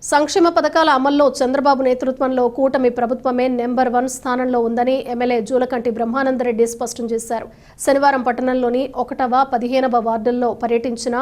సంక్షేమ పథకాల అమల్లో చంద్రబాబు నేతృత్వంలో కూటమి ప్రభుత్వమే నెంబర్ 1 స్థానంలో ఉందని ఎమ్మెల్యే జూలకంటి బ్రహ్మానందరెడ్డి స్పష్టం చేశారు. శనివారం పట్టణంలోని 1వ, 15వ వార్డుల్లో పర్యటించిన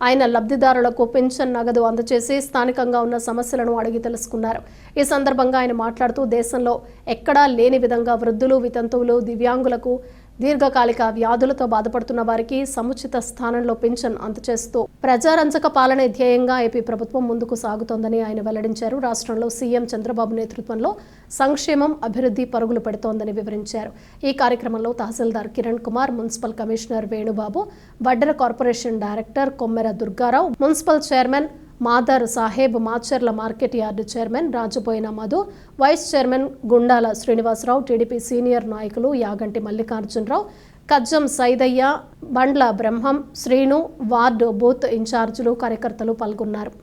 ఆయన లబ్ధిదారులకు పెన్షన్ నగదు అందజేసి స్థానికంగా ఉన్న సమస్యలను అడిగి తెలుసుకున్నారు. ఈ సందర్భంగా ఆయన మాట్లాడుతూ దేశంలో ఎక్కడా లేని విధంగా వృద్ధులు, వితంతువులు, దివ్యాంగులకు, దీర్ఘకాలిక వ్యాధులతో బాధపడుతున్న వారికి సముచిత స్థానంలో పెన్షన్ అందజేస్తూ ప్రజారంజక పాలన ధ్యేయంగా ఏపీ ప్రభుత్వం ముందుకు సాగుతోందని ఆయన వెల్లడించారు. రాష్ట్రంలో సీఎం చంద్రబాబు నేతృత్వంలో సంక్షేమం, అభివృద్ధి పరుగులు పెడుతోందని వివరించారు. ఈ కార్యక్రమంలో తహసీల్దార్ Kiran Kumar, municipal commissioner Venubabu, Vaddera corporation director Kommera Durgarao, municipal chairman Madar Saheb, Macherla market yard chairman Rajaboina Madhu, vice chairman Gundala Srinivasarao, TDP senior నాయకులు యాగంటి మల్లికార్జునరావు, కజ్జం సైదయ్య, బండ్ల బ్రహ్మం, శ్రీను, వార్డు బూత్ ఇన్ఛార్జీలు, కార్యకర్తలు పాల్గొన్నారు.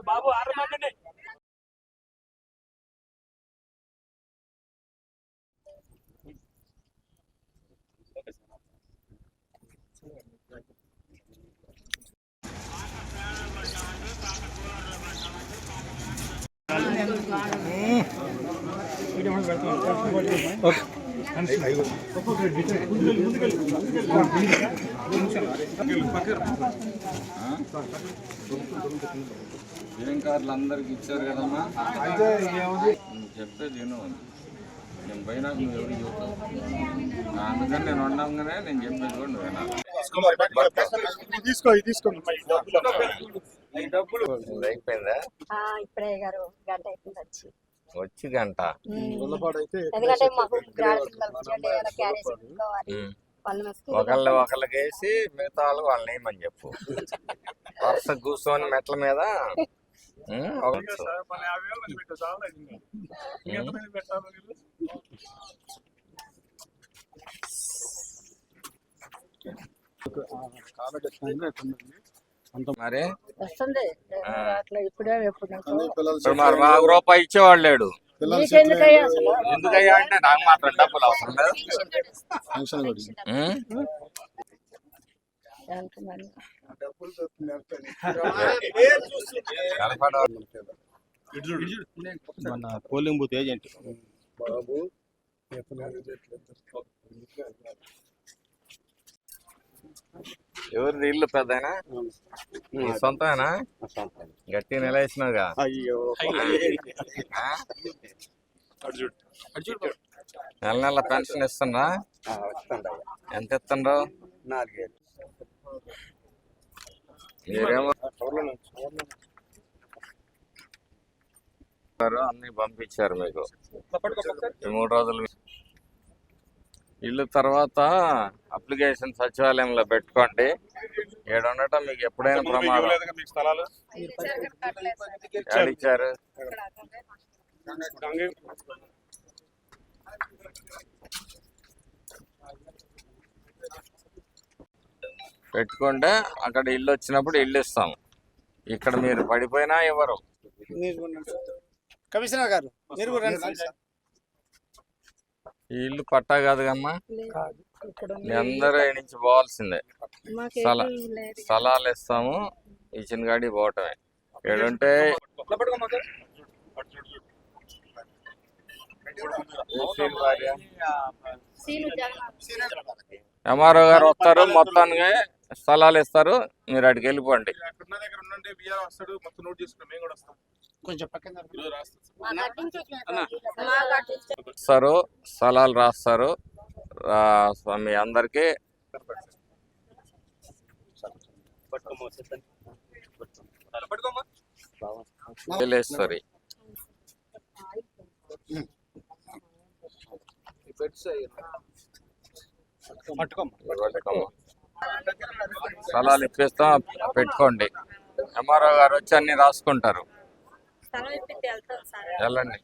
బాబు ఆరమాకండి. ఏం కార్లు అందరికి ఇచ్చారు కదమ్మా, చెప్తే నేను పోయినా నువ్వు ఎవరికి చెప్తావు, అందుకని నేను ఉండగానే నేను చెప్పేది కూడా నువ్వు వినాలి. అయిపోయిందా? ఇప్పుడే గారు గంట అయిపోయింది వచ్చి గంట. ఎందుకంటే మాకు క్యారేజ్ ఒకళ్ళకి వేసి మిగతా వాళ్ళని వేయమని చెప్పు. వరుస కూర్చొని మెట్ల మీద మరి మరి మాకు రూపాయి ఇచ్చేవాళ్ళు లేడు. ఎందుకయ్యా అంటే నాకు మాత్రం డబ్బులు అవసరం లేదు. మన పోలింగ్ బూత్ ఏజెంట్ బాబు ఎవరిది ఇల్లు పెద్దనా? సొంతమేనా? గట్టి నిలేసినావుగా. నెల నెల పెన్షన్ ఇస్తుండ్రా? ఎంత ఇస్తుండ్రు? 4,000. మీరేమో అన్ని పంపించారు మీకు ఈ 3 రోజులు. ఇల్లు తర్వాత అప్లికేషన్ సచివాలయంలో పెట్టుకోండి. ఏడు ఉండటం మీకు ఎప్పుడైనా ప్రమాదం. ఇచ్చారు పెట్టుకుంటే అక్కడ ఇల్లు వచ్చినప్పుడు ఇల్లు ఇస్తాం. ఇక్కడ మీరు పడిపోయినా ఎవరు కమిషనర్ గారు ఈ ఇల్లు పట్టా కాదు కమ్మా, మీ అందరూ నుంచి పోవాల్సిందే. స్థలాలు ఇస్తాము, ఇచ్చిన గాడి పోవటమే. ఏడుంటే ఎంఆర్ఓ గారు వస్తారు, మొత్తానికి స్థలాలు ఇస్తారు, మీరు అడికి వెళ్ళిపోండి. ఇస్తారు, స్థలాలు రాస్తారు. మీ అందరికి తెలియస్తారు. స్థలాలు ఇప్పిస్తాం, పెట్టుకోండి. ఎంఆర్ఓ గారు వచ్చి అన్ని రాసుకుంటారు. వెళ్ళండి.